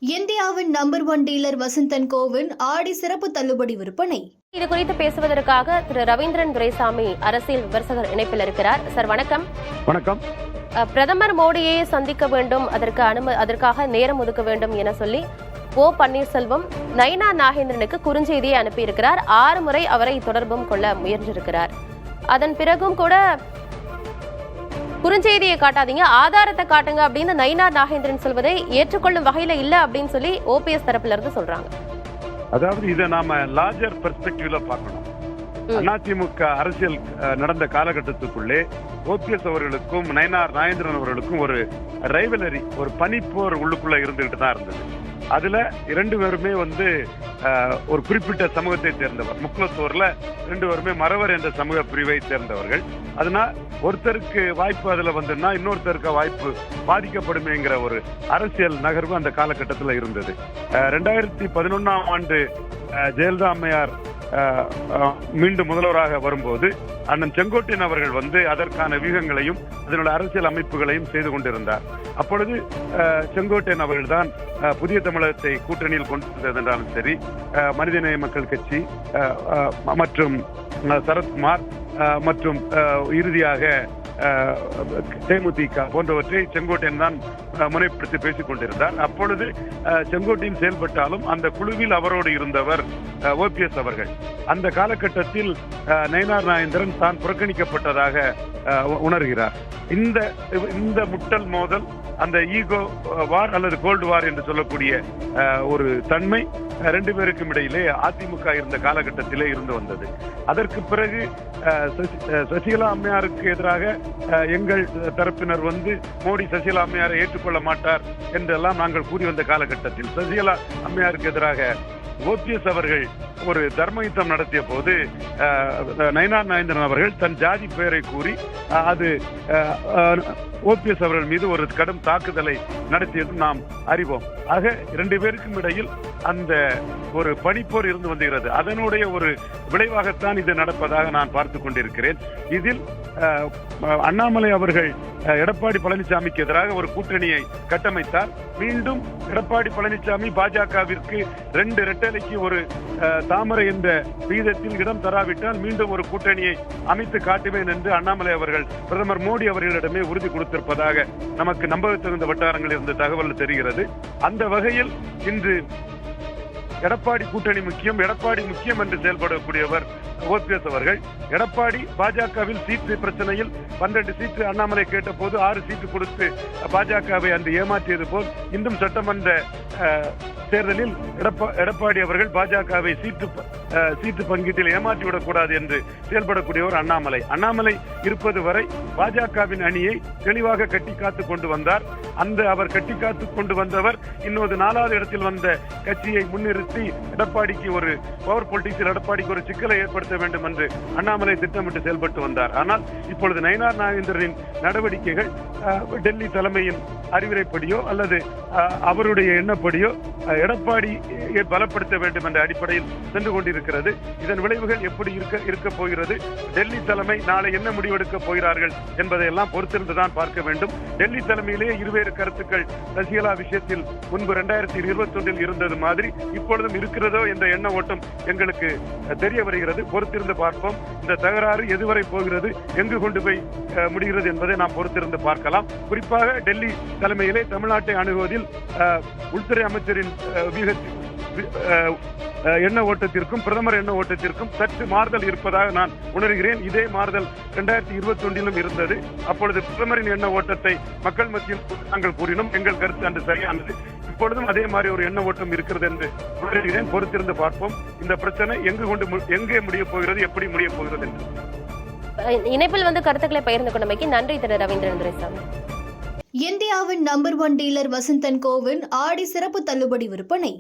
இந்தியாவின் number 1 dealer Vasanth and CoWIN ஆடி சிறப்பு தள்ளுபடி விற்பனை. இது குறித்து பேசுவதற்காக திரு ரவீந்திரன் துரைசாமி அரசியல் விமர்சகர் இணைப்பில் இருக்கிறார். சார் வணக்கம். வணக்கம். பிரதமர் மோடியை சந்திக்க வேண்டும், அதற்காக நேரம் ஒதுக்க வேண்டும் என சொல்லி ஓ பன்னீர்செல்வம் நயினார் நாகேந்திரனுக்கு குறுஞ்செய்தியை அனுப்பியிருக்கிறார். 6 முறை அவரை தொடர்பும் கொள்ள முயன்றிருக்கிறார். அதன் பிறகும் கூட குறுஞ்செய்தியை காட்டாதீங்க, ஆதாரத்தை காட்டுங்க அப்படின்னு நயினார் நாகேந்திரன் சொல்வதை ஏற்றுக்கொள்ளும் வகையில இல்ல அப்படின்னு சொல்லி ஓபிஎஸ் தரப்புல இருந்து சொல்றாங்க. அதாவது இதை நாம லார்ஜர் பெர்ஸ்பெக்டிவ்ல பார்க்கணும். அதிமுக அரசியல் நடந்த காலகட்டத்துக்குள்ளே ஓபிஎஸ் அவர்களுக்கும் நயினார் நாகேந்திரன் அவர்களுக்கும் ஒரு ரைவலரி, ஒரு பனிப்போர் உள்ளுக்குள்ள இருந்துகிட்டு தான் இருந்தது. அதுல 2 பேருமே ஒரு குறிப்பிட்ட சமூகத்தை சேர்ந்தவர். முக்குலத்தோர்ல 2 பேருமே மறவர் என்ற சமூக பிரிவை சேர்ந்தவர்கள். அதனால் ஒருத்தருக்கு வாய்ப்பு அதுல வந்துன்னா இன்னொருத்தருக்கு வாய்ப்பு பாதிக்கப்படுமேங்கிற ஒரு அரசியல் நகர்வு அந்த காலகட்டத்தில் இருந்தது. 2011ஆம் ஆண்டு ஜெயலலிதா அம்மையார் மீண்டும் முதல்வராக வரும்போது அண்ணன் செங்கோட்டையன் அவர்கள் அதற்கான வியூகங்களையும் அதனுடைய அரசியல் அமைப்புகளையும் செய்து கொண்டிருந்தார். அப்பொழுது செங்கோட்டையன் அவர்கள் தான் புதிய தமிழகத்தை கூட்டணியில் கொண்டு வந்தது என்றாலும் சரி, மனிதநேய மக்கள் கட்சி மற்றும் சரத்குமார் மற்றும் இறுதியாக தேமுதிக போன்றவற்றை செங்கோட்டையன் தான் முனைப்படுத்தி பேசிக் கொண்டிருந்தார். அப்பொழுது செங்கோட்டையன் செயல்பட்டாலும் அந்த குழுவில் அவரோடு இருந்தவர் ஓபிஎஸ் அவர்கள். அந்த காலகட்டத்தில் நயினார் நாகேந்திரன் தான் புறக்கணிக்கப்பட்டதாக உணர்கிறார். இந்த முட்டல் மோதல், அந்த ஈகோ வார் அல்லது கோல்டு வார் என்று சொல்லக்கூடிய ஒரு தன்மை 2 பேருக்கும் இடையிலே அதிமுக இருந்த காலகட்டத்திலே இருந்து வந்தது. அதற்கு பிறகு சசிகலா அம்மையாருக்கு எதிராக எங்கள் தரப்பினர் மோடி சசிகலா அம்மையாரை ஏற்றுக்கொள்ள மாட்டார் என்றெல்லாம் நாங்கள் கூறி வந்த காலகட்டத்தில் சசிகலா அம்மையாருக்கு எதிராக ஓபிஎஸ் அவர்கள் ஒரு தர்ம யுத்தம் நடத்திய போது நயினார் நாகேந்திரன் அவர்கள் தன் ஜாதி பெயரை கூறி அது ஓபிஎஸ் அவர்கள் மீது ஒரு கடும் தாக்குதலை நடத்தியது நாம் அறிவோம். ஆக 2 பேருக்கும் இடையில் அந்த ஒரு பனிப்போர் இருந்து வந்துகிறது. அதனுடைய ஒரு விளைவாகத்தான் இது நடப்பதாக நான் பார்த்து கொண்டிருக்கிறேன். இதில் அண்ணாமலை அவர்கள் எடப்பாடி பழனிசாமிக்கு எதிராக ஒரு கூட்டணியை கட்டமைத்தார். மீண்டும் எடப்பாடி பழனிசாமி பாஜகவிற்கு 2 ரெட்டலைக்கு ஒரு தாமரை என்ற விகிதத்தில் இடம் தராவிட்டால் மீண்டும் ஒரு கூட்டணியை அமைத்து காட்டுவேன் என்று அண்ணாமலை அவர்கள் பிரதமர் மோடி அவர்களிடமே உறுதி கொடுத்திருப்பதாக நமக்கு நம்பகத்தகுந்த வட்டாரங்கள் இருந்த தகவல் தெரிகிறது. அந்த வகையில் இன்று எடப்பாடி கூட்டணி முக்கியம், எடப்பாடி முக்கியம் என்று செயல்படக்கூடியவர் ஓபிஎஸ் அவர்கள். எடப்பாடி பாஜகவில் சீட்டு பிரச்சனையில் 12 சீட்டு அண்ணாமலை கேட்ட போது 6 சீட்டு கொடுத்து பாஜகவை அன்று ஏமாற்றியது போல் இன்றும் சட்டமன்ற தேர்தலில் எடப்பாடி அவர்கள் பாஜகவை சீட்டு பங்கீட்டில் ஏமாற்றிவிடக் கூடாது என்று செயல்படக்கூடியவர் அண்ணாமலை இருப்பது வரை பாஜகவின் அணியை தெளிவாக கட்டி காத்து கொண்டு வந்தார். அவர் கட்டி காத்து கொண்டு வந்தவர் இன்னொரு 4வது இடத்தில் வந்த கட்சியை முன்னிறுத்தி எடப்பாடிக்கு ஒரு பவர் பொலிட்டிக்ஸில் எடப்பாடிக்கு ஒரு சிக்கலை ஏற்படுத்த வேண்டும் என்று அண்ணாமலை திட்டமிட்டு செயல்பட்டு வந்தார். ஆனால் இப்பொழுது நயினார் நாகேந்திரனின் நடவடிக்கைகள் டெல்லி தலைமையின் அறிவுரைப்படியோ அல்லது அவருடைய எண்ணப்படியோ எடப்பாடியை பலப்படுத்த வேண்டும் என்ற அடிப்படையில் சென்று கொண்டிருக்கிறது. இதன் விளைவுகள் எப்படி இருக்க போகிறது, டெல்லி தலைமை நாளை என்ன முடிவெடுக்க போகிறார்கள் என்பதையெல்லாம் பொறுத்திருந்துதான் பார்க்க வேண்டும். டெல்லி தலைமையிலேயே இருவேறு கருத்துக்கள் சசிகலா விஷயத்தில் முன்பு 2021 இருந்தது மாதிரி இப்பொழுதும் இருக்கிறதோ என்ற எண்ண ஓட்டம் எங்களுக்கு தெரிய வருகிறது. பொறுத்திருந்து பார்ப்போம். இந்த தகராறு எதுவரை போகிறது, எங்கு கொண்டு போய் முடிகிறது என்பதை நாம் பொறுத்திருந்து பார்க்கலாம். குறிப்பாக டெல்லி தலைமையிலே தமிழ்நாட்டை அணுகுவதில் உள்துறை அமைச்சரின் எண்ண ஓட்டத்திற்கும் பிரதமர் எண்ண ஓட்டத்திற்கும் சற்று மாறுதல் இருப்பதாக நான் உணர்கிறேன். இதே மாறுதல் 2021 இருந்தது. அப்பொழுது பிரதமரின் எண்ண ஓட்டத்தை மக்கள் மத்தியில் நாங்கள் கூறினோம். எங்கள் கருத்து அன்று சரியானது. இப்பொழுதும் அதே மாதிரி ஒரு எண்ண ஓட்டம் இருக்கிறது என்று உணர்கிறேன். பொறுத்திருந்து பார்ப்போம். இந்த பிரச்சனை எங்கே முடிய போகிறது, எப்படி முடிய போகிறது என்று. இணைப்பில் கருத்துக்களை பகிர்ந்து கொண்டமைக்கு நன்றி திரு ரவீந்திரன் துரைசாமி. இந்தியாவின் number 1 dealer Vasanth and CoWIN ஆடி சிறப்பு தள்ளுபடி விற்பனை.